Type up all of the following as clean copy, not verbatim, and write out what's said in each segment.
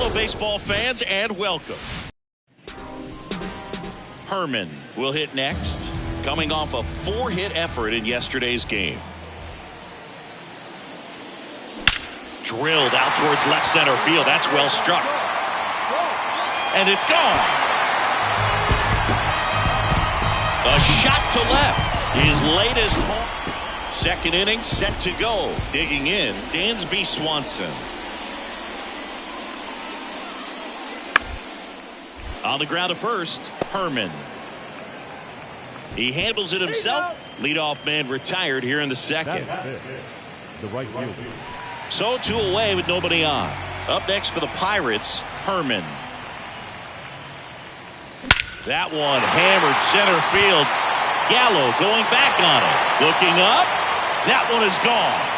Hello, baseball fans, and welcome. Herman will hit next, coming off a 4-hit effort in yesterday's game. Drilled out towards left center field. That's well struck. And it's gone. A shot to left. His latest home. Second inning set to go. Digging in, Dansby Swanson. On the ground to first, Herman. He handles it himself. Leadoff man retired here in the second. The right fielder. So 2 away with nobody on. Up next for the Pirates, Herman. That one hammered center field. Gallo going back on it. Looking up. That one is gone.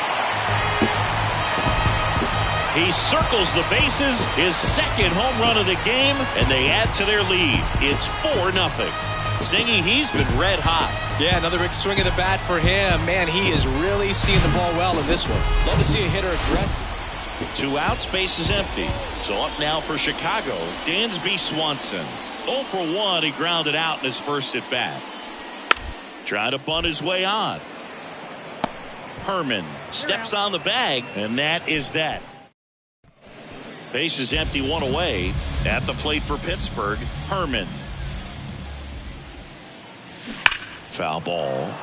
He circles the bases, his second home run of the game, and they add to their lead. It's 4-0. Singy, he's been red hot. Yeah, another big swing of the bat for him. Man, he is really seeing the ball well in this one. Love to see a hitter aggressive. 2 outs, base is empty. So up now for Chicago, Dansby Swanson. 0 for 1, he grounded out in his first at bat. Trying to bunt his way on. Herman steps on the bag, and that is that. Base is empty, 1 away. At the plate for Pittsburgh, Herman. Foul ball.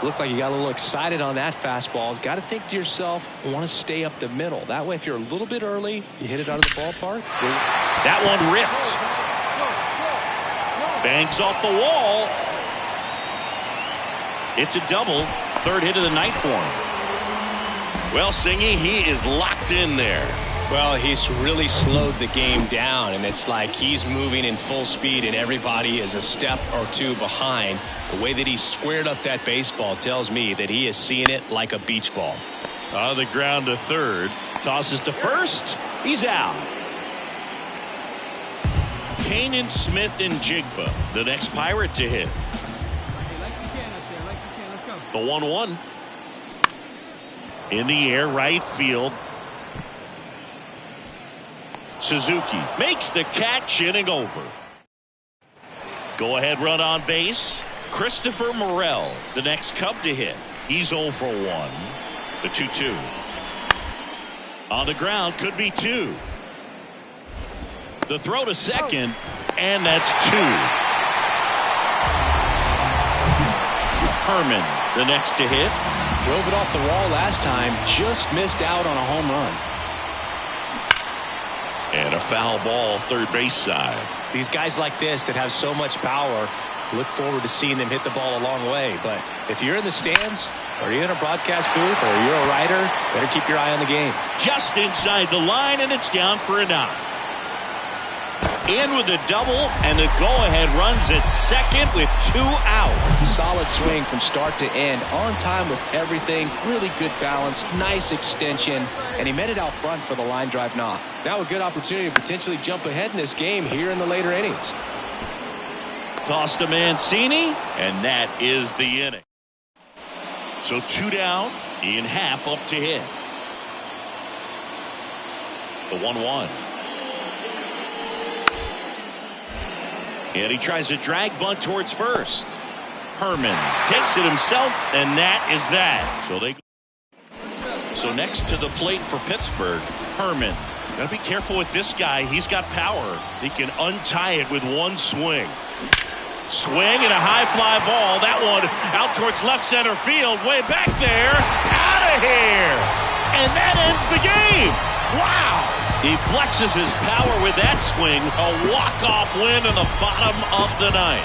Looked like you got a little excited on that fastball. Got to think to yourself, I want to stay up the middle. That way, if you're a little bit early, you hit it out of the ballpark. That one ripped. Bangs off the wall. It's a double. 3rd hit of the night for him. Well, Singy, he is locked in there. Well, he's really slowed the game down, and it's like he's moving in full speed, and everybody is a step or 2 behind. The way that he squared up that baseball tells me that he is seeing it like a beach ball. On the ground to third. Tosses to first. He's out. Kanan Smith and Jigba, the next Pirate to hit. The 1-1. In the air, right field. Suzuki makes the catch, inning over. Go ahead run on base. Christopher Morel, the next Cub to hit. He's 0 for 1. The 2-2. On the ground, could be 2. The throw to second, and that's 2. Herman, the next to hit. Drove it off the wall last time, just missed out on a home run. And a foul ball, third base side. These guys like this that have so much power, look forward to seeing them hit the ball a long way. But if you're in the stands, or you're in a broadcast booth, or you're a writer, better keep your eye on the game. Just inside the line, and it's down for a knock. In with a double, and the go-ahead runs at second with 2 out. Solid swing from start to end, on time with everything, really good balance, nice extension, and he met it out front for the line drive knock. Now a good opportunity to potentially jump ahead in this game here in the later innings. Toss to Mancini, and that is the inning. So 2 down, Ian Happ up to hit. The 1-1. And he tries to drag bunt towards first. Herman takes it himself, and that is that. So next to the plate for Pittsburgh, Herman. Got to be careful with this guy. He's got power. He can untie it with 1 swing. Swing and a high fly ball. That one out towards left center field. Way back there. Out of here. And that ends the game. Wow. He flexes his power with that swing. A walk-off win in the bottom of the ninth.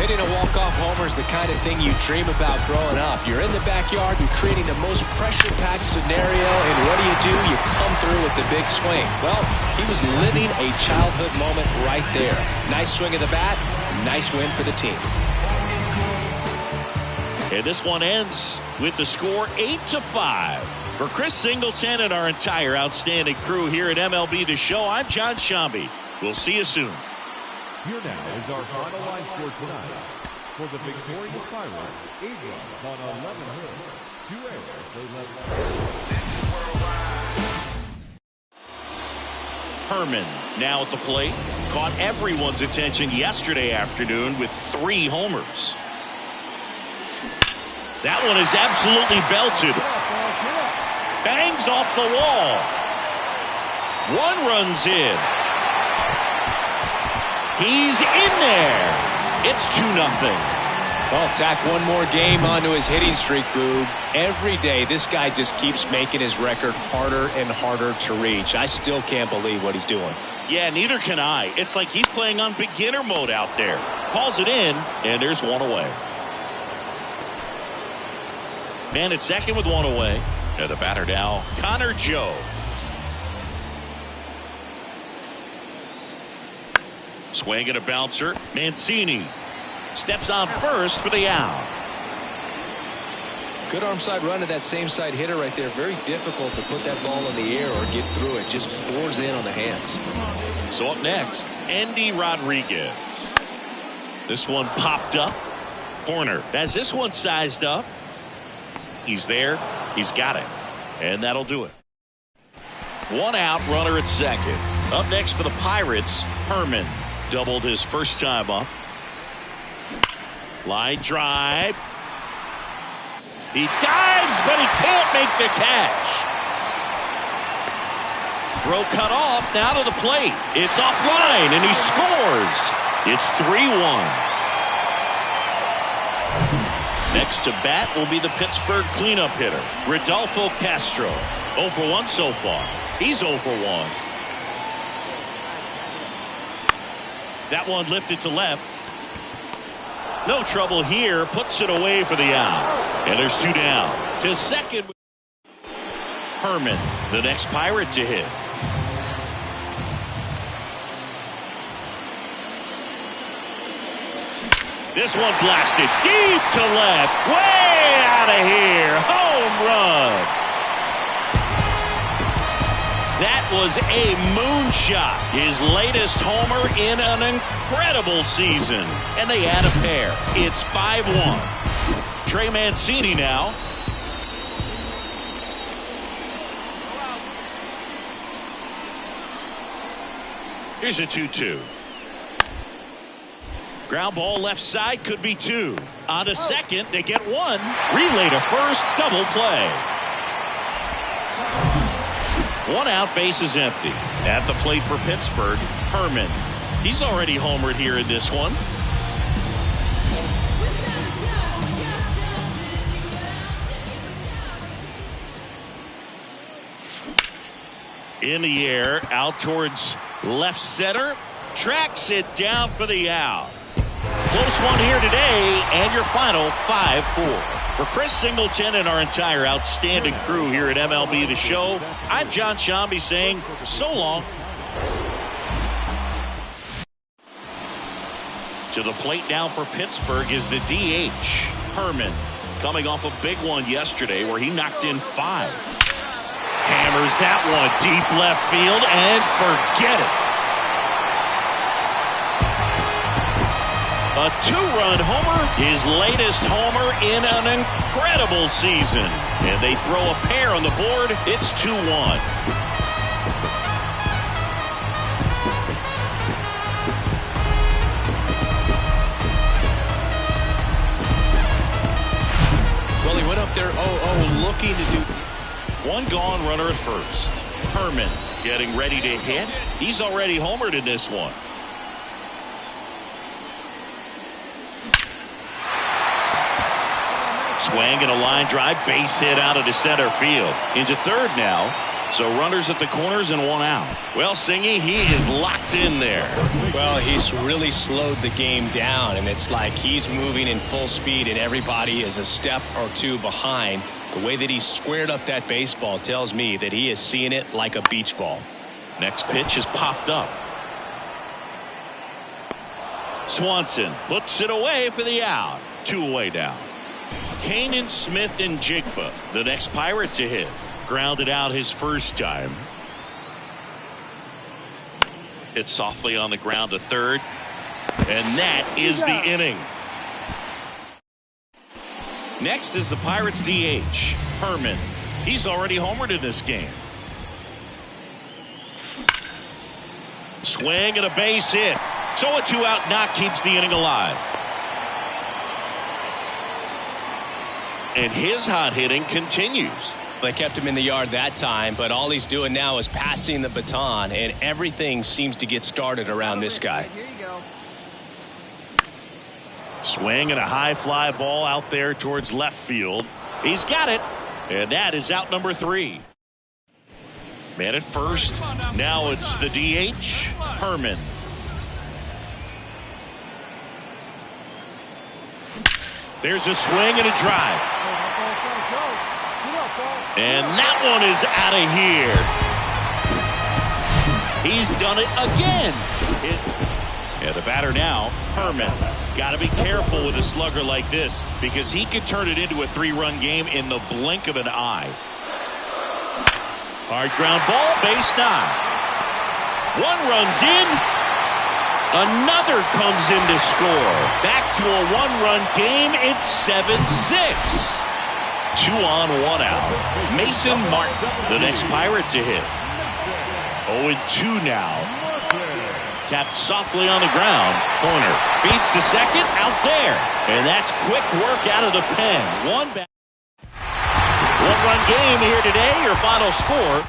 Hitting a walk-off homer is the kind of thing you dream about growing up. You're in the backyard and creating the most pressure-packed scenario, and what do? You come through with the big swing. Well, he was living a childhood moment right there. Nice swing of the bat, nice win for the team. And this one ends with the score 8-5. For Chris Singleton and our entire outstanding crew here at MLB The Show, I'm John Shambi. We'll see you soon. Here now is our final line score tonight. For the victorious Pirates, 8 runs on 11 hits, 2 errors. They left. Herman now at the plate. Caught everyone's attention yesterday afternoon with 3 homers. That one is absolutely belted. Bangs off the wall. 1 runs in. He's in there. It's 2-0. Well, tack one more game onto his hitting streak, Boog. Every day, this guy just keeps making his record harder and harder to reach. I still can't believe what he's doing. Yeah, neither can I. It's like he's playing on beginner mode out there. Calls it in, and there's 1 away. Man at second with 1 away. And the batter now, Connor Joe. Swing and a bouncer. Mancini steps on first for the out. Good arm side run to that same side hitter right there. Very difficult to put that ball in the air or get through it. Just bores in on the hands. So up next, Endy Rodriguez. This one popped up. Corner has this one sized up. He's there. He's got it. And that'll do it. 1 out, runner at second. Up next for the Pirates, Herman. Doubled his first time up. Line drive. He dives, but he can't make the catch. Throw cut off, now to the plate. It's offline, and he scores. It's 3-1. Next to bat will be the Pittsburgh cleanup hitter, Rodolfo Castro. 0 for 1 so far. He's 0 for 1. That one lifted to left. No trouble here. Puts it away for the out. And there's 2 down. To second. Herman, the next Pirate to hit. This one blasted deep to left. Way out of here. Home run. That was a moonshot. His latest homer in an incredible season. And they add a pair. It's 5-1. Trey Mancini now. Here's a 2-2. Ground ball left side, could be 2. On to second, they get 1. Relay to first, double play. 1 out, base is empty. At the plate for Pittsburgh, Herman. He's already homered here in this one. In the air, out towards left center. Tracks it down for the out. Close one here today, and your final 5-4. For Chris Singleton and our entire outstanding crew here at MLB The Show, I'm John Shambi saying so long. To the plate now for Pittsburgh is the DH, Herman, coming off a big one yesterday where he knocked in 5. Hammers that one deep left field and forget it. A 2-run homer, his latest homer in an incredible season. And they throw a pair on the board. It's 2-1. Well, he went up there 0-0 looking to do. 1 gone, runner at first. Herman getting ready to hit. He's already homered in this one. Swing and a line drive, base hit out into center field. Into third now. So runners at the corners and 1 out. Well, Singy, he is locked in there. Well, he's really slowed the game down, and it's like he's moving in full speed, and everybody is a step or 2 behind. The way that he squared up that baseball tells me that he is seeing it like a beach ball. Next pitch is popped up. Swanson puts it away for the out. 2 away now. Canaan Smith and Jigba, the next Pirate to hit. grounded out his first time. It's softly on the ground to third. And that is the inning. Next is the Pirates DH, Herman. He's already homered in this game. Swing and a base hit. So a 2-out knock keeps the inning alive. And his hot hitting continues. They kept him in the yard that time, but all he's doing now is passing the baton, and everything seems to get started around this guy. Here you go. Swing and a high fly ball out there towards left field. He's got it, and that is out number 3. Man at first. Now it's the DH, Herman. There's a swing and a drive. And that one is out of here. He's done it again. And the batter now, Herman. Got to be careful with a slugger like this because he could turn it into a 3-run game in the blink of an eye. Hard ground ball, base 9. One runs in. Another comes in to score. Back to a 1-run game. It's 7-6. 2 on, 1 out. Mason Martin, the next Pirate to hit. 0-2 now. Tapped softly on the ground. Corner. Feeds to second. Out there. And that's quick work out of the pen. 1-run game here today. Your final score.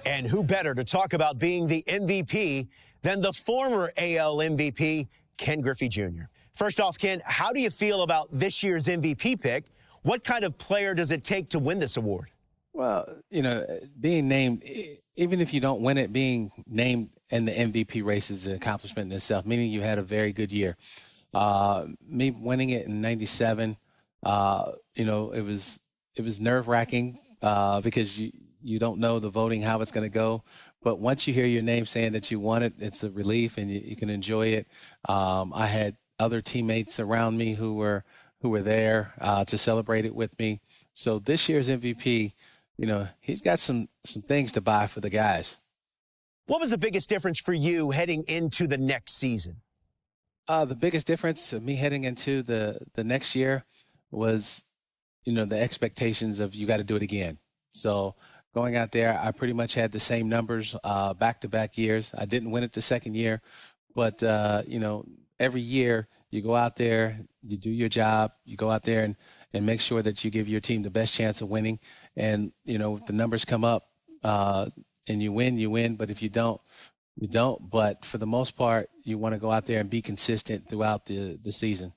And who better to talk about being the MVP than the former AL MVP, Ken Griffey Jr. First off, Ken, how do you feel about this year's MVP pick? What kind of player does it take to win this award? Well, you know, being named, even if you don't win it, being named in the MVP race is an accomplishment in itself, meaning you had a very good year. Me winning it in 97, you know, it was nerve-wracking because you don't know the voting, how it's going to go. But once you hear your name saying that you won it, it's a relief and you can enjoy it. I had other teammates around me who were there to celebrate it with me. So this year's MVP, you know, he's got some things to buy for the guys. What was the biggest difference for you heading into the next season? The biggest difference of me heading into the next year was, you know, the expectations of you got to do it again. So going out there, I pretty much had the same numbers back-to-back years. I didn't win it the second year, but, you know, every year you go out there, you do your job, you go out there and make sure that you give your team the best chance of winning. And, you know, if the numbers come up and you win. But if you don't, you don't. But for the most part, you want to go out there and be consistent throughout the season.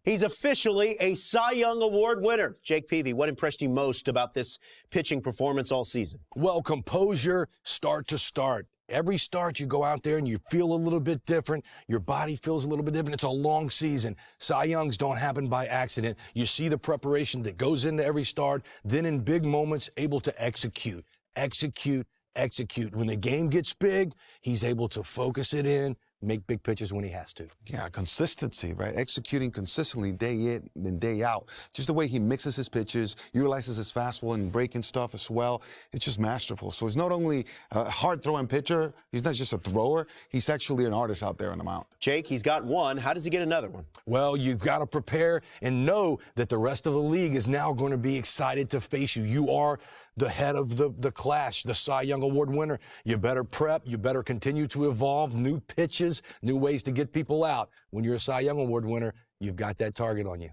He's officially a Cy Young Award winner. Jake Peavy, what impressed you most about this pitching performance all season? Well, composure, start to start. Every start you go out there and you feel a little bit different. Your body feels a little bit different. It's a long season. Cy Youngs don't happen by accident. You see the preparation that goes into every start. Then in big moments, able to execute. When the game gets big, he's able to focus it in, make big pitches when he has to. Yeah, consistency, right? Executing consistently day in and day out. Just the way he mixes his pitches, utilizes his fastball and breaking stuff as well. It's just masterful. So he's not only a hard-throwing pitcher, he's not just a thrower, he's actually an artist out there on the mound. Jake, he's got one. How does he get another one? Well, you've got to prepare and know that the rest of the league is now going to be excited to face you. You are the head of the class, the Cy Young Award winner. You better prep. You better continue to evolve new pitches, new ways to get people out. When you're a Cy Young Award winner, you've got that target on you.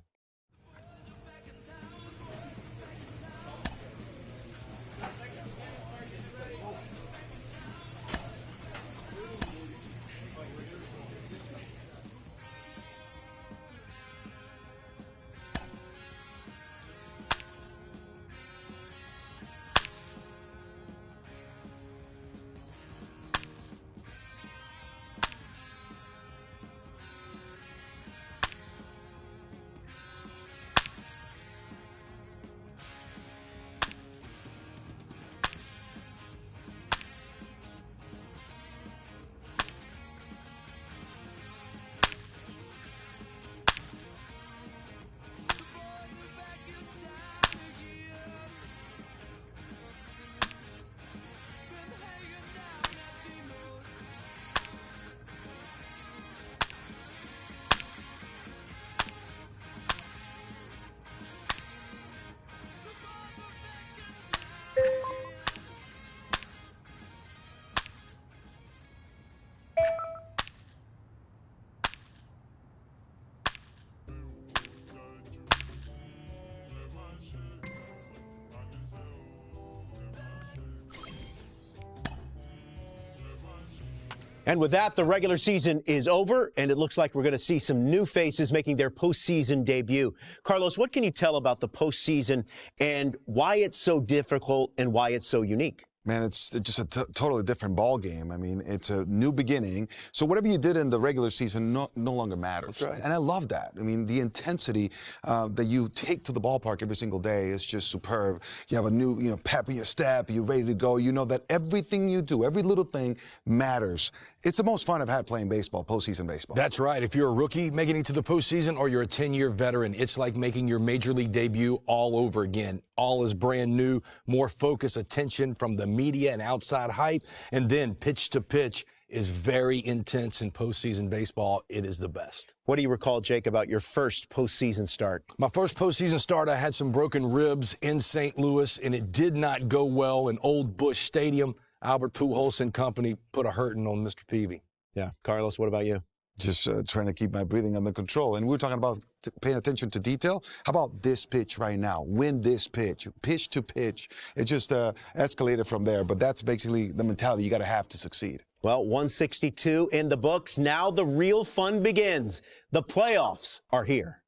And with that, the regular season is over, and it looks like we're going to see some new faces making their postseason debut. Carlos, what can you tell about the postseason and why it's so difficult and why it's so unique? Man, it's just a totally different ball game. I mean, it's a new beginning. So whatever you did in the regular season no longer matters. That's right. And I love that. I mean, the intensity that you take to the ballpark every single day is just superb. You have a new, pep in your step. You're ready to go. You know that everything you do, every little thing matters. It's the most fun I've had playing baseball, postseason baseball. That's right. If you're a rookie making it to the postseason or you're a 10-year veteran, it's like making your major league debut all over again. All is brand new, more focus, attention from the media and outside hype, and then pitch to pitch is very intense in postseason baseball. It is the best. What do you recall, Jake, about your first postseason start? My first postseason start, I had some broken ribs in St. Louis, and it did not go well in Old Busch Stadium. Albert Pujols and company put a hurting on Mr. Peavy. Yeah. Carlos, what about you? Just trying to keep my breathing under control. And we were talking about paying attention to detail. How about this pitch right now? Win this pitch, pitch to pitch. It just escalated from there. But that's basically the mentality you got to have to succeed. Well, 162 in the books. Now the real fun begins. The playoffs are here.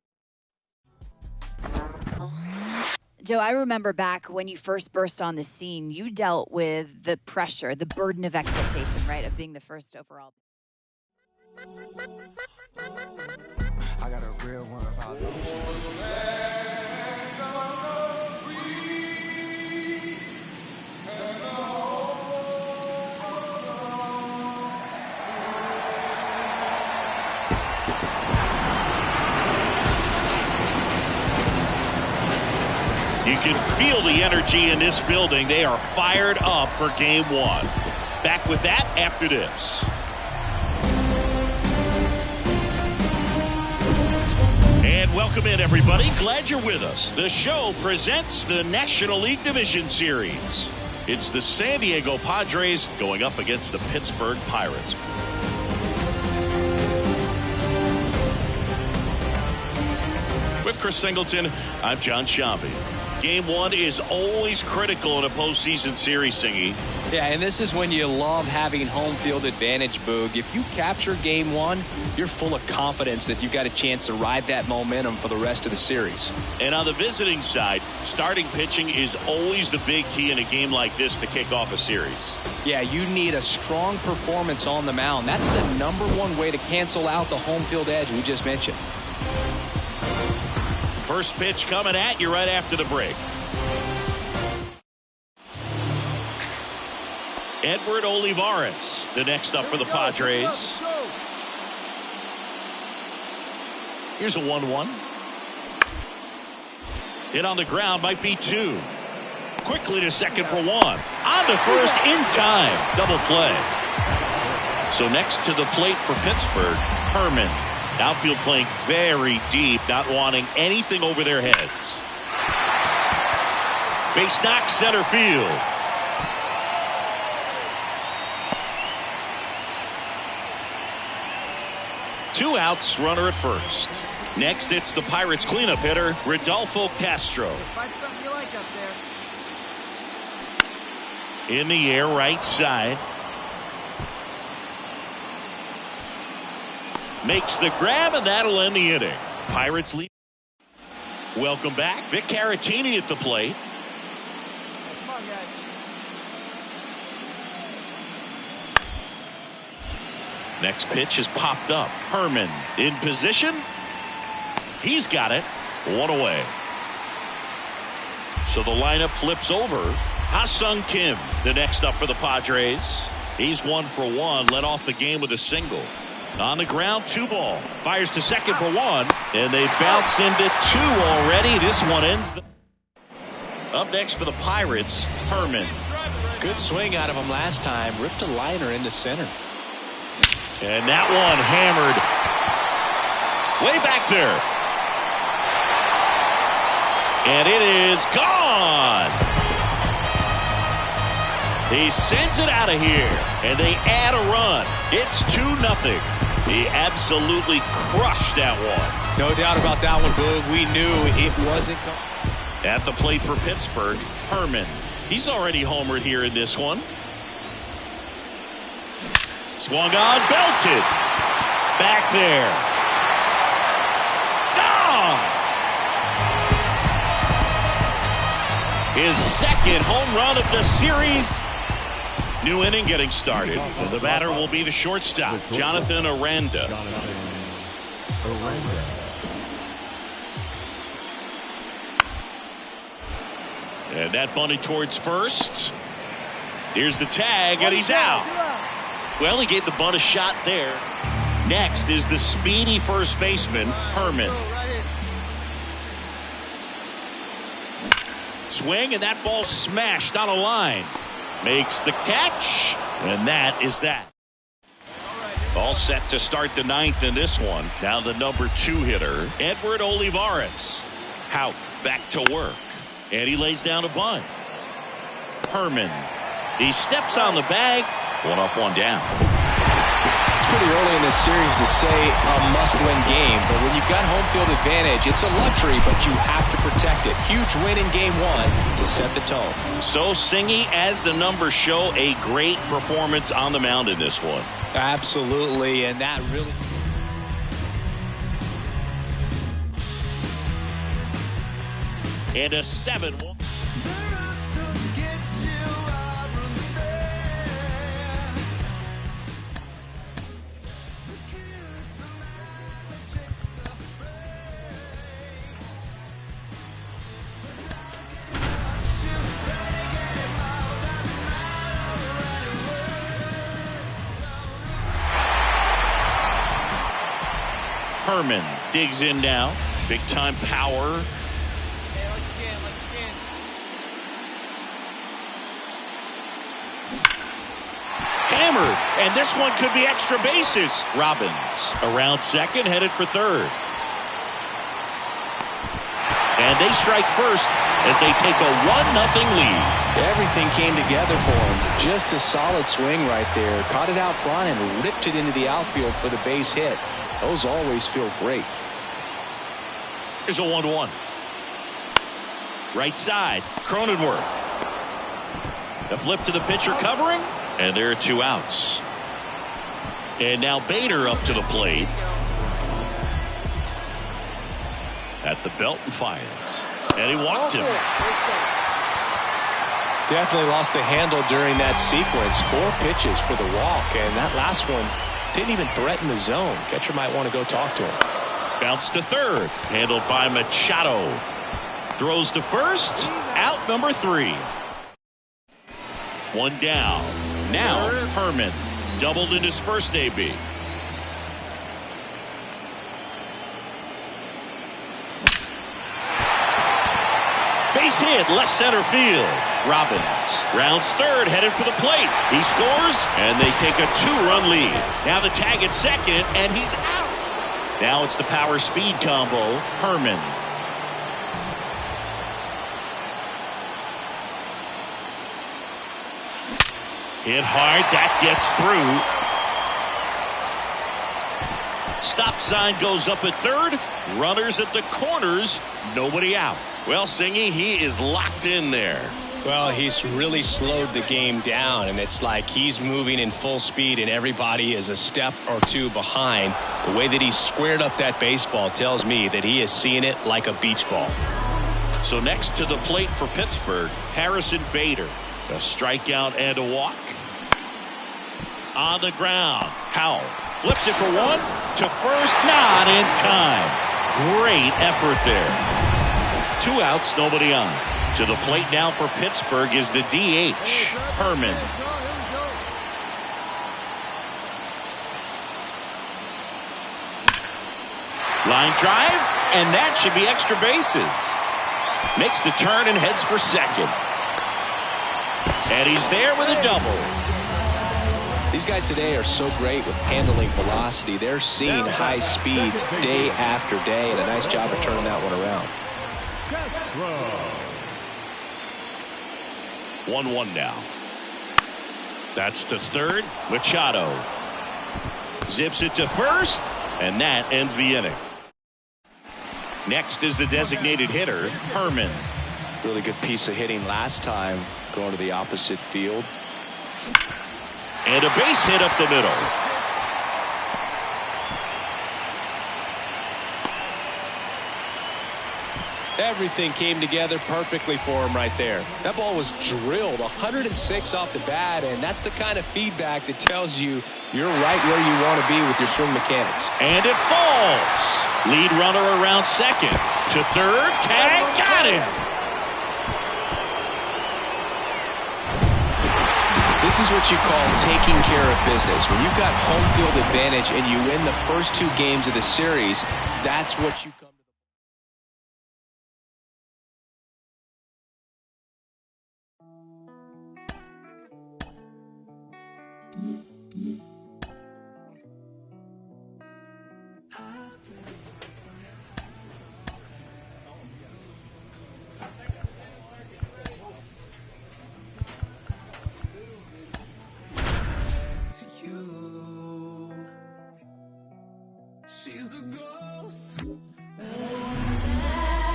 Joe, I remember back when you first burst on the scene, you dealt with the pressure, the burden of expectation, right, of being the first overall. I got a real one about You can feel the energy in this building. They are fired up for game one. Back with that after this. And welcome in, everybody. Glad you're with us. The show presents the National League Division Series. It's the San Diego Padres going up against the Pittsburgh Pirates. With Chris Singleton, I'm John Sciambi. Game one is always critical in a postseason series, Singy. Yeah, and this is when you love having home field advantage, Boog. If you capture game one, you're full of confidence that you've got a chance to ride that momentum for the rest of the series. And on the visiting side, starting pitching is always the big key in a game like this to kick off a series. Yeah, you need a strong performance on the mound. That's the #1 way to cancel out the home field edge we just mentioned. First pitch coming at you right after the break. Edward Olivares, the next up for the Padres. Here's a 1-1. Hit on the ground, might be 2. Quickly to second for 1. On to first in time. Double play. So next to the plate for Pittsburgh, Herman. Outfield playing very deep, not wanting anything over their heads. Base knock center field. Two outs, runner at first. Next, it's the Pirates cleanup hitter, Rodolfo Castro. Find something you like up there. In the air, right side. Makes the grab, and that'll end the inning. Pirates lead. Welcome back. Vic Caratini at the plate. Come on, guys. Next pitch is popped up. Herman in position. He's got it. One away. So the lineup flips over. Ha-Sung Kim, the next up for the Padres. He's 1 for 1. Led off the game with a single. On the ground, 2 ball. Fires to second for 1. And they bounce into 2 already. This one ends. Up next for the Pirates, Herman. Good swing out of him last time. Ripped a liner into center. And that one hammered way back there. And it is gone. He sends it out of here, and they add a run. It's 2-0. He absolutely crushed that one. No doubt about that one, Boog. We knew it wasn't going. At the plate for Pittsburgh, Herman. He's already homered here in this one. Swung on, belted. Back there. Gone. His second home run of the series. New inning getting started. The batter will be the shortstop, Jonathan Aranda. And that bunted towards first. Here's the tag, and he's out. Well, he gave the bunt a shot there. Next is the speedy first baseman, Herman. Swing, and that ball smashed on a line. Makes the catch, and that is that. All set to start the 9th in this one. Now the number 2 hitter, Edward Olivares. Houck back to work, and he lays down a bunt. Herman. He steps on the bag. 1 up, 1 down. It's pretty early in this series to say a must-win game, but when you've got home field advantage, it's a luxury, but you have to protect it. Huge win in game 1 to set the tone. So Singy, as the numbers show, a great performance on the mound in this one. Absolutely, and that really... And a 7-1. Herman digs in now. Big time power. Hammered, and this one could be extra bases. Robbins around second, headed for third. And they strike first as they take a 1-0 lead. Everything came together for him. Just a solid swing right there. Caught it out front and ripped it into the outfield for the base hit. Those always feel great. Here's a 1-1. Right side, Cronenworth. The flip to the pitcher covering, and there are 2 outs. And now Bader up to the plate. At the belt and fires. And he walked him. Definitely lost the handle during that sequence. 4 pitches for the walk, and that last one didn't even threaten the zone. Catcher might want to go talk to him. Bounce to third. Handled by Machado. Throws to first. Out number 3. 1 down. Now Herman. Doubled in his first AB. Base hit, left center field. Robbins rounds third, headed for the plate. He scores, and they take a 2-run lead. Now the tag at second, and he's out. Now it's the power speed combo. Herman. Hit hard. That gets through. Stop sign goes up at third. Runners at the corners. Nobody out. Well, Singy, he is locked in there. Well, he's really slowed the game down, and it's like he's moving in full speed, and everybody is a step or two behind. The way that he squared up that baseball tells me that he is seeing it like a beach ball. So next to the plate for Pittsburgh, Harrison Bader. A strikeout and a walk. On the ground, Howell flips it for one to first, not in time. Great effort there. 2 outs, nobody on. To the plate now for Pittsburgh is the DH, Herman. Line drive, and that should be extra bases. Makes the turn and heads for second. And he's there with a double. These guys today are so great with handling velocity. They're seeing high speeds day after day, and a nice job of turning that one around. 1-1 now. That's to third. Machado zips it to first, and that ends the inning. Next is the designated hitter, Herman. Really good piece of hitting last time, going to the opposite field. And a base hit up the middle. Everything came together perfectly for him right there. That ball was drilled 106 off the bat, and that's the kind of feedback that tells you you're right where you want to be with your swing mechanics. And it falls. Lead runner around second. To third. Tag. Got him. This is what you call taking care of business. When you've got home field advantage and you win the first 2 games of the series, that's what you come to.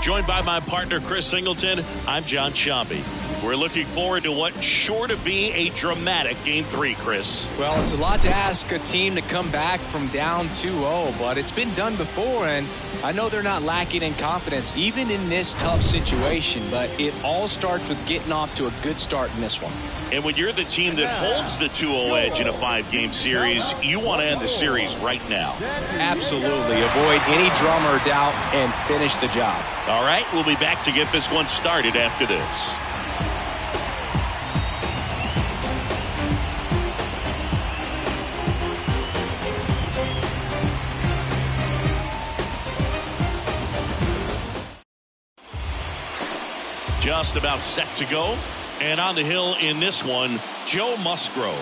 Joined by my partner, Chris Singleton, I'm John Sciambi. We're looking forward to what's sure to be a dramatic Game 3, Chris. Well, it's a lot to ask a team to come back from down 2-0, but it's been done before, and I know they're not lacking in confidence, even in this tough situation, but it all starts with getting off to a good start in this one. And when you're the team that holds the 2-0 edge in a 5-game series, you want to end the series right now. Absolutely. Avoid any drama or doubt and finish the job. All right, we'll be back to get this one started after this. Just about set to go. And on the hill in this one, Joe Musgrove.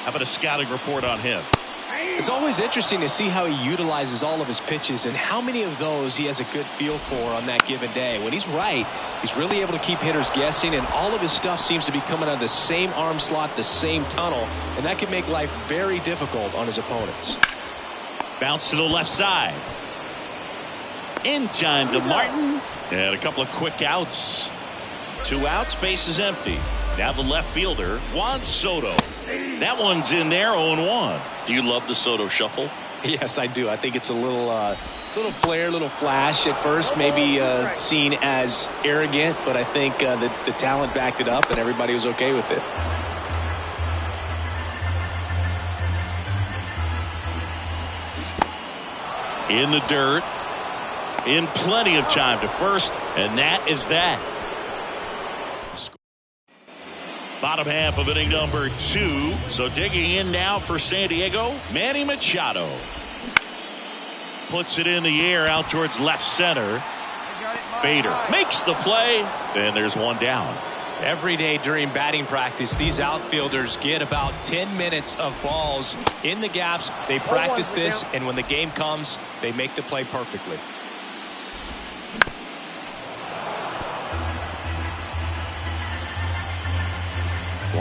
How about a scouting report on him? It's always interesting to see how he utilizes all of his pitches and how many of those he has a good feel for on that given day. When he's right, he's really able to keep hitters guessing, and all of his stuff seems to be coming out of the same arm slot, the same tunnel, and that can make life very difficult on his opponents. Bounce to the left side. In time to Martin. And a couple of quick outs. 2 outs, base is empty. Now the left fielder, Juan Soto. That one's in there, 0-1. Do you love the Soto shuffle? Yes, I do. I think it's a little flair, little flash at first, maybe seen as arrogant, but I think the talent backed it up and everybody was okay with it. In the dirt. In plenty of time to first, and that is that. Bottom half of inning number 2. So digging in now for San Diego, Manny Machado. Puts it in the air out towards left center. Bader makes the play, and there's one down. Every day during batting practice, these outfielders get about 10 minutes of balls in the gaps. They practice this, and when the game comes, they make the play perfectly.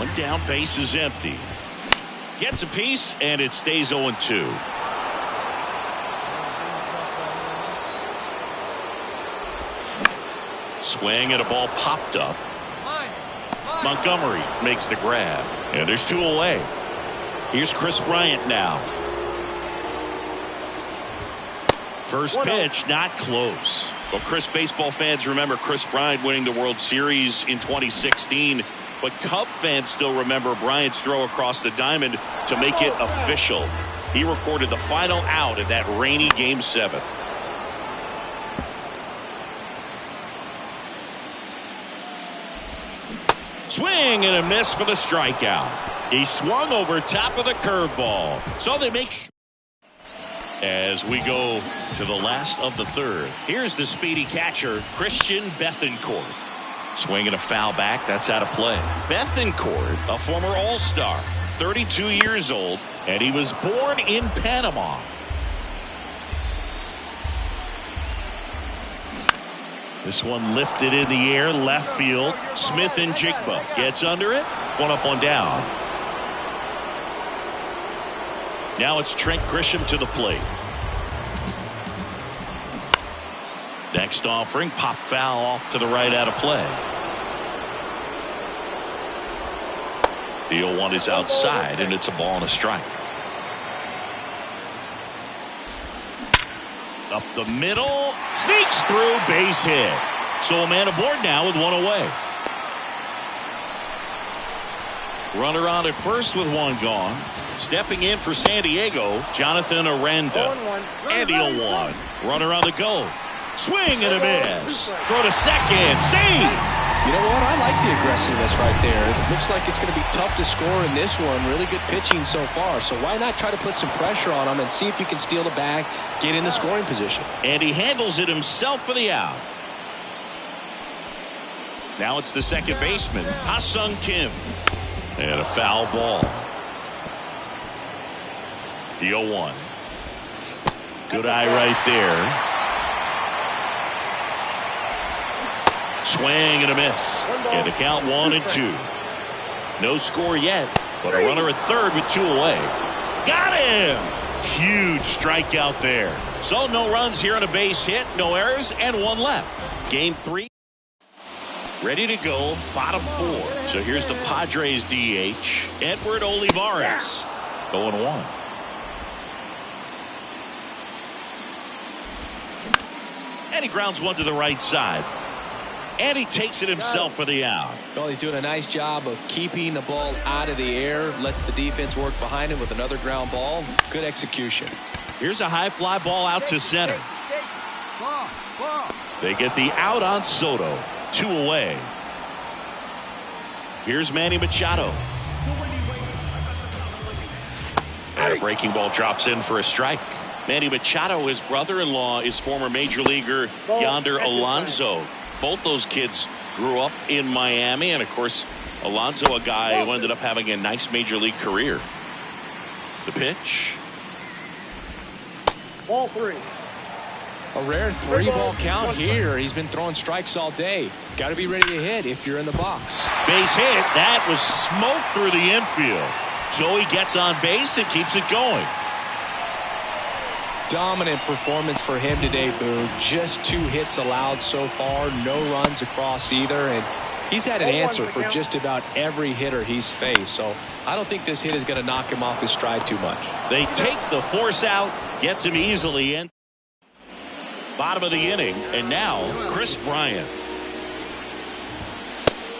One down, base is empty. Gets a piece, and it stays 0-2. Swing and a ball popped up. Montgomery makes the grab. And there's 2 away. Here's Kris Bryant now. First pitch, not close. Well, Chris, baseball fans remember Kris Bryant winning the World Series in 2016. But Cub fans still remember Bryant's throw across the diamond to make it official. He recorded the final out in that rainy Game 7. Swing and a miss for the strikeout. He swung over top of the curveball. So they make sure. As we go to the last of the third, here's the speedy catcher, Christian Bethancourt. Swing and a foul back. That's out of play. Bethancourt, a former All-Star, 32 years old, and he was born in Panama. This one lifted in the air, left field. Smith and Jigba gets under it. 1 up, 1 down. Now it's Trent Grisham to the plate. Next offering, pop foul off to the right, out of play. The 0-1 is outside, and it's a ball and a strike. Up the middle, sneaks through, base hit. So a man aboard now with 1 away. Runner on at first with 1 gone. Stepping in for San Diego, Jonathan Aranda. And the 0-1. Runner on the go. Swing and a miss. Throw to second. Save. You know what? I like the aggressiveness right there. It looks like it's going to be tough to score in this one. Really good pitching so far. So why not try to put some pressure on him and see if you can steal the bag, get in the scoring position. And he handles it himself for the out. Now it's the second baseman, Ha-Sung Kim. And a foul ball. The 0-1. Good eye right there. Swing and a miss. And the count 1-2. No score yet, but a runner at third with 2 away. Got him! Huge strikeout there. So no runs here on a base hit, no errors, and 1 left. Game 3. Ready to go, bottom 4. So here's the Padres DH, Edward Olivares. 0-1. And he grounds one to the right side. And he takes it himself for the out. Well, he's doing a nice job of keeping the ball out of the air. Lets the defense work behind him with another ground ball. Good execution. Here's a high fly ball out to center. They get the out on Soto. 2 away. Here's Manny Machado. And a breaking ball drops in for a strike. Manny Machado, his brother-in-law, is former major leaguer Yonder Alonso. Both those kids grew up in Miami, and of course Alonso, a guy who ended up having a nice major league career. The pitch. Ball 3. A rare 3-ball count here. He's been throwing strikes all day. Got to be ready to hit if you're in the box. Base hit. That was smoke through the infield. Joey gets on base and keeps it going. Dominant performance for him today, Boone. Just 2 hits allowed so far. No runs across either. And he's had an answer for just about every hitter he's faced. So I don't think this hit is going to knock him off his stride too much. They take the force out. Gets him easily in. Bottom of the inning. And now Kris Bryant.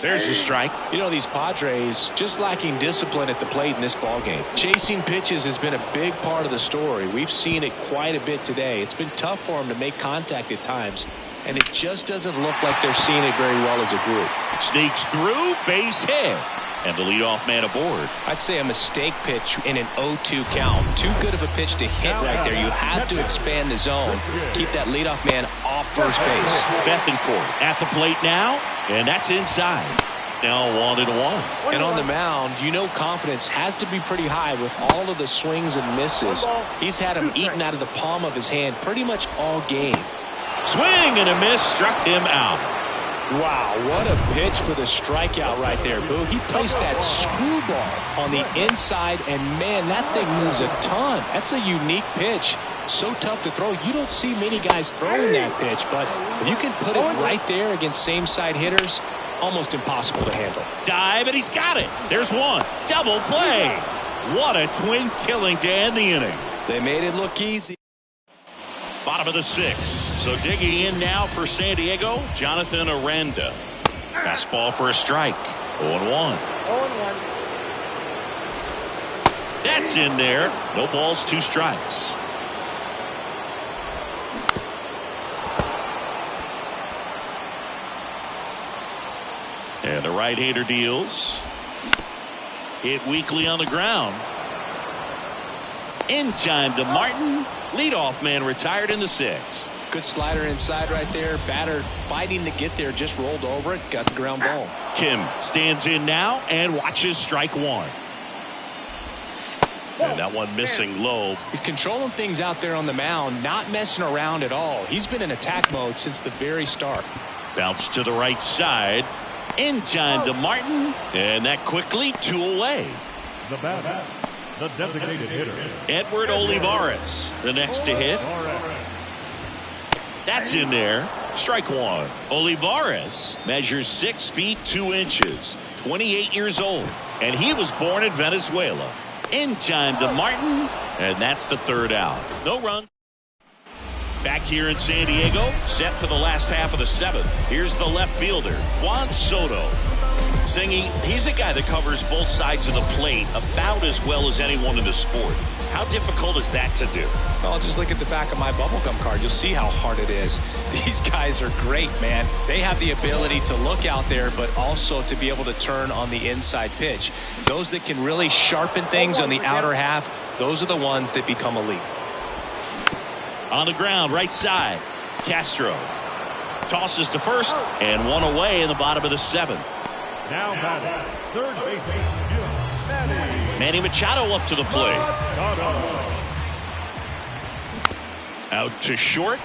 There's the strike. You know, these Padres just lacking discipline at the plate in this ballgame. Chasing pitches has been a big part of the story. We've seen it quite a bit today. It's been tough for them to make contact at times, and it just doesn't look like they're seeing it very well as a group. Sneaks through, base hit. And the leadoff man aboard. I'd say a mistake pitch in an 0-2 count. Too good of a pitch to hit right there. You have to expand the zone. Keep that leadoff man off first base. Bethancourt at the plate now, and that's inside. Now 1-1. And on the mound, you know confidence has to be pretty high with all of the swings and misses. He's had him eaten out of the palm of his hand pretty much all game. Swing and a miss struck him out. Wow, what a pitch for the strikeout right there, Boo. He placed that screwball on the inside, and man, that thing moves a ton. That's a unique pitch. So tough to throw. You don't see many guys throwing that pitch, but if you can put it right there against same-side hitters, almost impossible to handle. Dive, and he's got it. There's one. Double play. What a twin killing to end the inning. They made it look easy. Bottom of the 6th. So digging in now for San Diego, Jonathan Aranda. Fastball for a strike. 0-1. 0-1. That's in there. No balls, 2 strikes. And the right-hander deals. Hit weakly on the ground. In time to Martin. Leadoff man retired in the 6th. Good slider inside right there. Batter fighting to get there, just rolled over it, got the ground ball. Kim stands in now and watches strike 1. And that one missing low. He's controlling things out there on the mound, not messing around at all. He's been in attack mode since the very start. Bounce to the right side. In time to Martin. And that quickly 2 away. The batter, the designated hitter, Edward Olivares, the next to hit. That's in there. Strike 1. Olivares measures 6 feet 2 inches, 28 years old, and he was born in Venezuela. In time to Martin, and that's the 3rd out. No run. Back here in San Diego, set for the last half of the 7th. Here's the left fielder, Juan Soto. Singy, he's a guy that covers both sides of the plate about as well as anyone in the sport. How difficult is that to do? Well, just look at the back of my bubblegum card. You'll see how hard it is. These guys are great, man. They have the ability to look out there, but also to be able to turn on the inside pitch. Those that can really sharpen things on the outer half, those are the ones that become elite. On the ground, right side. Castro tosses to first, and 1 away in the bottom of the 7th. now batting, third baseman, Manny Machado up to the plate. Out to short.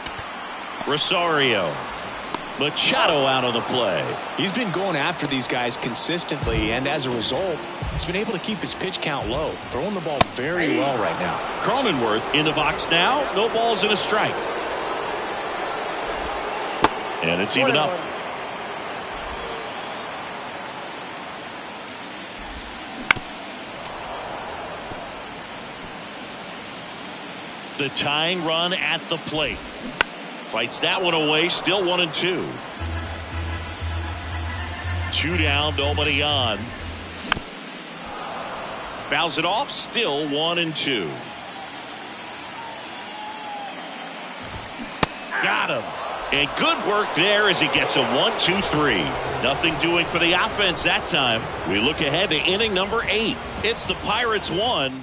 Rosario. Machado out of the play. He's been going after these guys consistently, and as a result, he's been able to keep his pitch count low, throwing the ball very well right now. Cronenworth in the box now. No balls and a strike. And it's even up. The tying run at the plate. Fights that one away. Still 1-2. 2 down, nobody on. Fouls it off. Still 1-2. Got him. And good work there as he gets a 1-2-3. Nothing doing for the offense that time. We look ahead to inning number 8. It's the Pirates 1.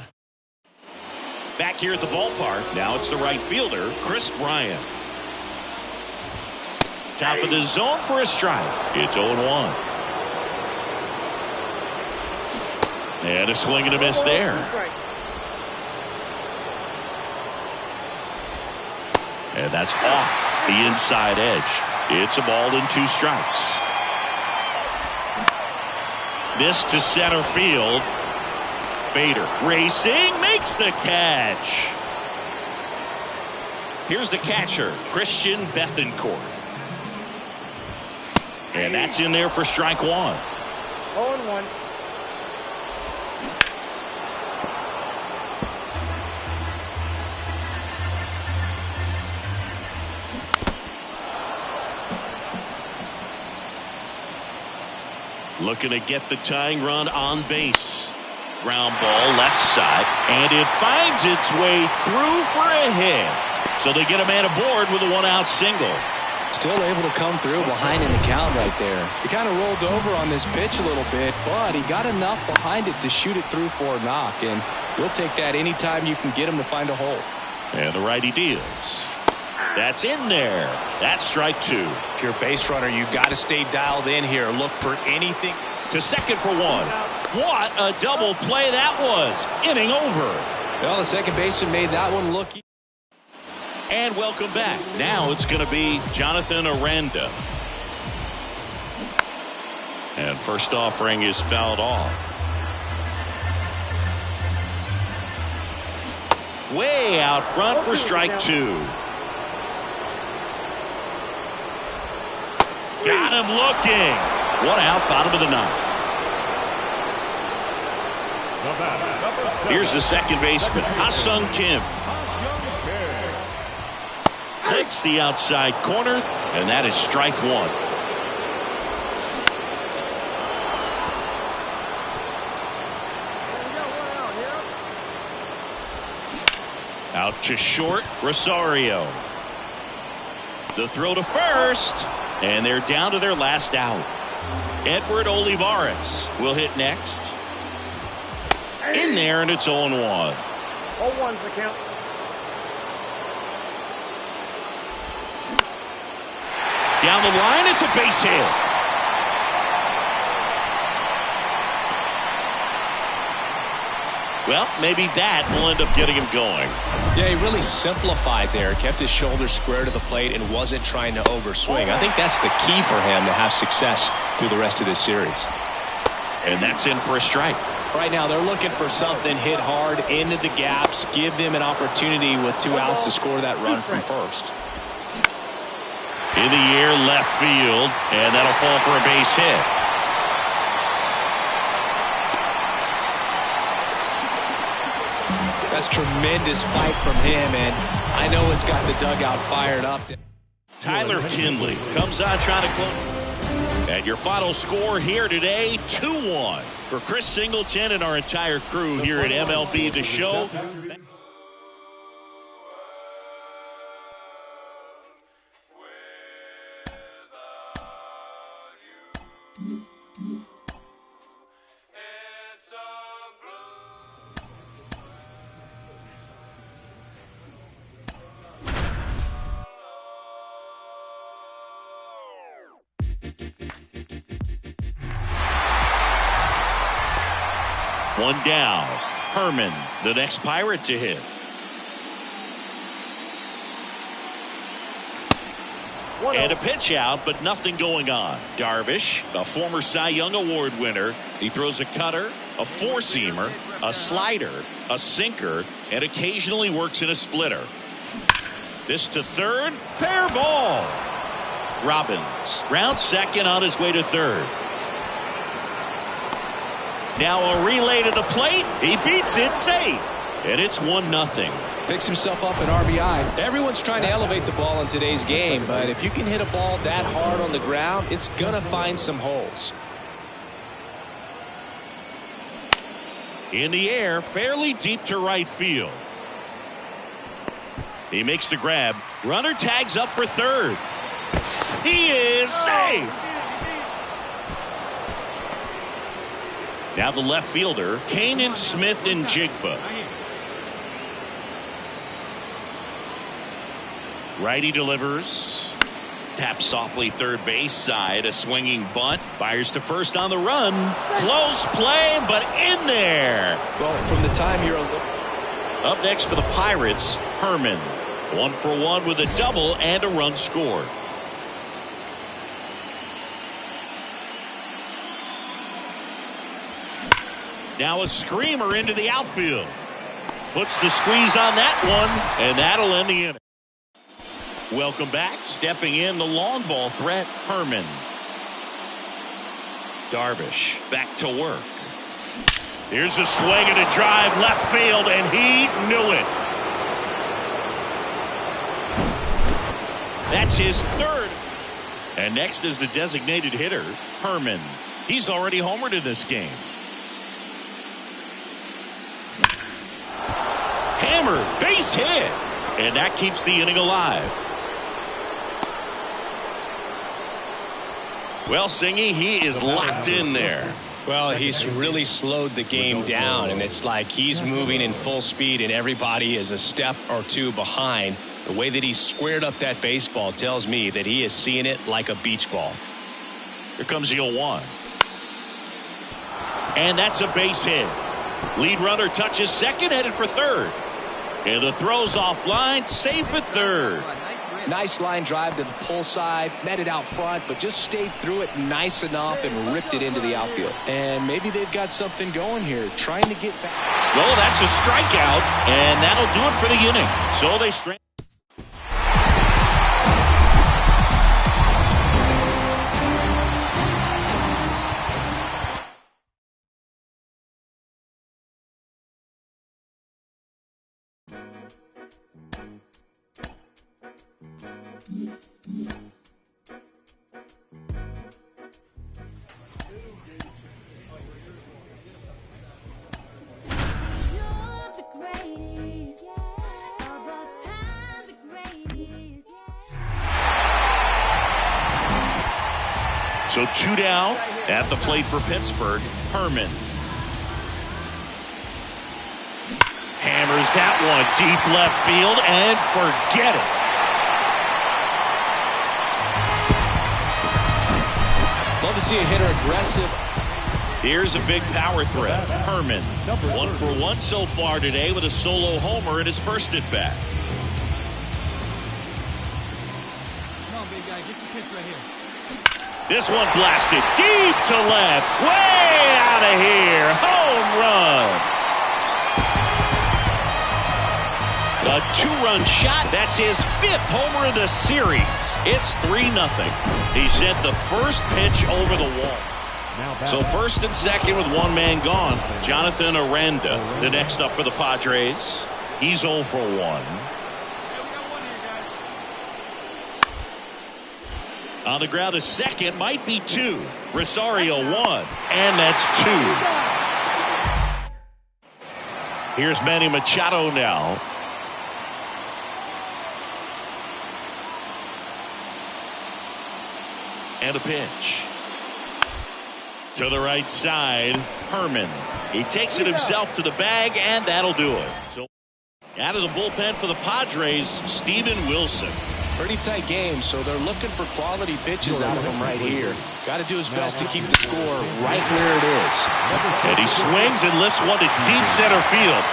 Back here at the ballpark. Now it's the right fielder, Chris Bryant. Top of the zone for a strike. It's 0-1. And a swing and a miss there. And that's off the inside edge. It's a ball and 2 strikes. This to center field. Bader racing, makes the catch. Here's the catcher, Christian Bethancourt. And that's in there for strike 1. 0-1. Looking to get the tying run on base. Ground ball left side, and it finds its way through for a hit. So they get a man aboard with a 1-out single. Still able to come through behind in the count right there. He kind of rolled over on this pitch a little bit, but he got enough behind it to shoot it through for a knock, and you'll take that anytime you can get him to find a hole. And the righty deals. That's in there. That's strike 2. If you're a base runner, you've got to stay dialed in here. Look for anything. To second for 1. What a double play that was. Inning over. Well, the second baseman made that one look. And welcome back. Now it's going to be Jonathan Aranda. And first offering is fouled off. Way out front for strike 2. Got him looking. One out, bottom of the 9th. Here's the second baseman, Ha-Seong Kim. Clips the outside corner, and that is strike 1. Out to short, Rosario. The throw to first, and they're down to their last out. Edward Olivares will hit next. In there, and it's 0-1. 0-1's the count. Down the line, it's a base hit. Well, maybe that will end up getting him going. Yeah, he really simplified there. Kept his shoulders square to the plate and wasn't trying to overswing. I think that's the key for him to have success through the rest of this series. And that's in for a strike. Right now, they're looking for something hit hard into the gaps, give them an opportunity with 2 outs to score that run from first. In the air, left field, and that'll fall for a base hit. That's tremendous fight from him, and I know it's got the dugout fired up. Tyler Kinley comes on trying to close. And your final score here today, 2-1. For Chris Singleton and our entire crew here at MLB The Show. One down. Herman, the next Pirate to hit. And a pitch out, but nothing going on. Darvish, a former Cy Young Award winner. He throws a cutter, a four-seamer, a slider, a sinker, and occasionally works in a splitter. This to third. Fair ball. Robbins rounds second on his way to third. Now a relay to the plate. He beats it safe. And it's 1-0. Picks himself up an RBI. Everyone's trying to elevate the ball in today's game, but if you can hit a ball that hard on the ground, it's going to find some holes. In the air, fairly deep to right field. He makes the grab. Runner tags up for third. He is safe. Now the left fielder, Kanan Smith and Jigba. Righty delivers. Taps softly third base side. A swinging bunt. Fires to first on the run. Close play, but in there. Well, from the time you're up next for the Pirates, Herman. 1 for 1 with a double and a run scored. Now a screamer into the outfield. Puts the squeeze on that one, and that'll end the inning. Welcome back. Stepping in the long ball threat, Herman. Darvish back to work. Here's a swing and a drive left field, and he knew it. That's his third. And next is the designated hitter, Herman. He's already homered in this game. Hammer, base hit. And that keeps the inning alive. Well, Singy, he is locked in there. Well, he's really slowed the game down, and it's like he's moving in full speed, and everybody is a step or two behind. The way that he squared up that baseball tells me that he is seeing it like a beach ball. Here comes the 0-1. And that's a base hit. Lead runner touches second, headed for third. And the throw's offline, safe at third. Nice line drive to the pull side, met it out front, but just stayed through it nice enough and ripped it into the outfield. And maybe they've got something going here, trying to get back. Well, that's a strikeout, and that'll do it for the inning. So they strand. So 2 down at the plate for Pittsburgh. Herman hammers that one deep left field and forget it. Love to see a hitter aggressive. Here's a big power threat. Herman, 1 for 1 so far today with a solo homer in his first at bat. Come on, big guy, get your pitch right here. This one blasted deep to left, way out of here, home run. A 2-run shot, that's his 5th homer of the series. It's 3-0. He sent the first pitch over the wall. So first and second with one man gone. Jonathan Aranda, the next up for the Padres. He's 0 for 1. On the ground, a second, might be 2. Rosario 1, and that's 2. Here's Manny Machado now. And a pitch. To the right side, Herman. He takes it himself to the bag, and that'll do it. So out of the bullpen for the Padres, Steven Wilson. Pretty tight game, so they're looking for quality pitches out of him right here. Got to do his best to keep the score right where it is. And he swings and lifts one to deep center field.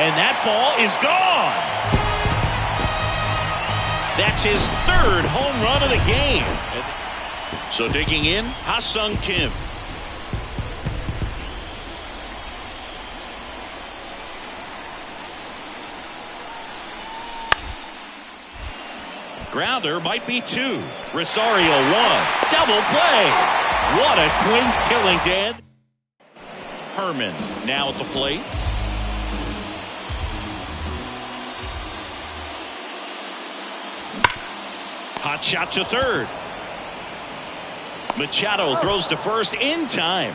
And that ball is gone. That's his 3rd home run of the game. So digging in, Ha-Sung Kim. Grounder might be 2. Rosario 1. Double play. What a twin killing, Dan. Herman now at the plate. Hot shot to third. Machado throws to first in time.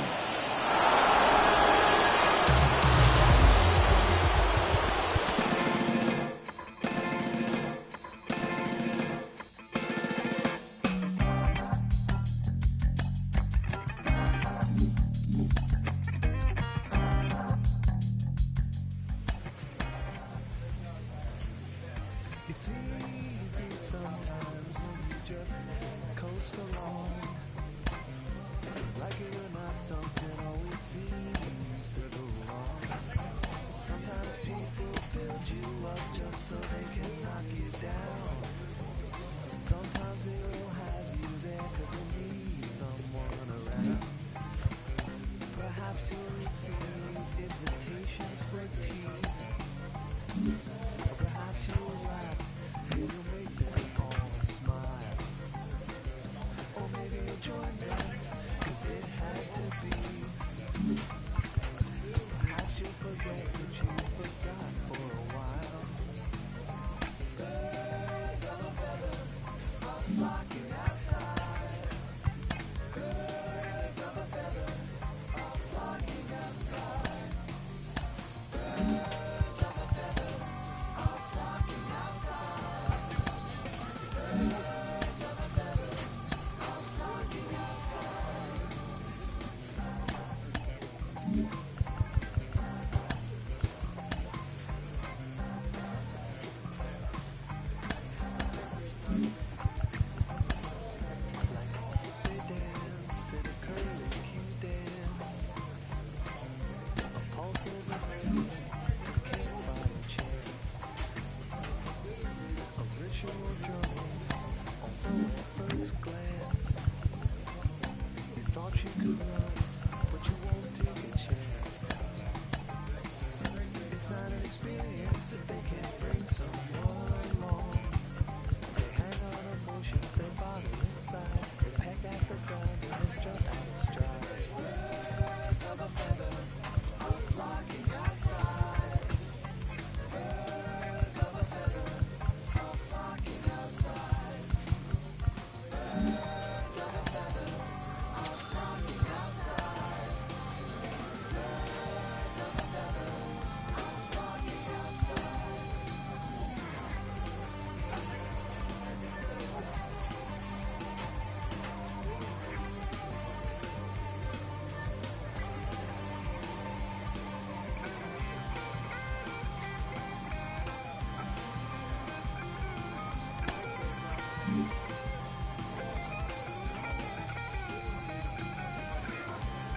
It's easy sometimes when you just coast along. Like it or not, something always seems to go wrong. Sometimes people build you up just so they can knock you down. Sometimes they'll have you there because they need someone around. Perhaps you'll receive invitations for tea. Or perhaps you'll laugh and you'll make them all smile. Or maybe you'll join them because it had to be. Perhaps you'll forget that you forgot for a while. Birds of a feather are flocking outside. Birds of a feather are flocking outside. Birds of a feather experience.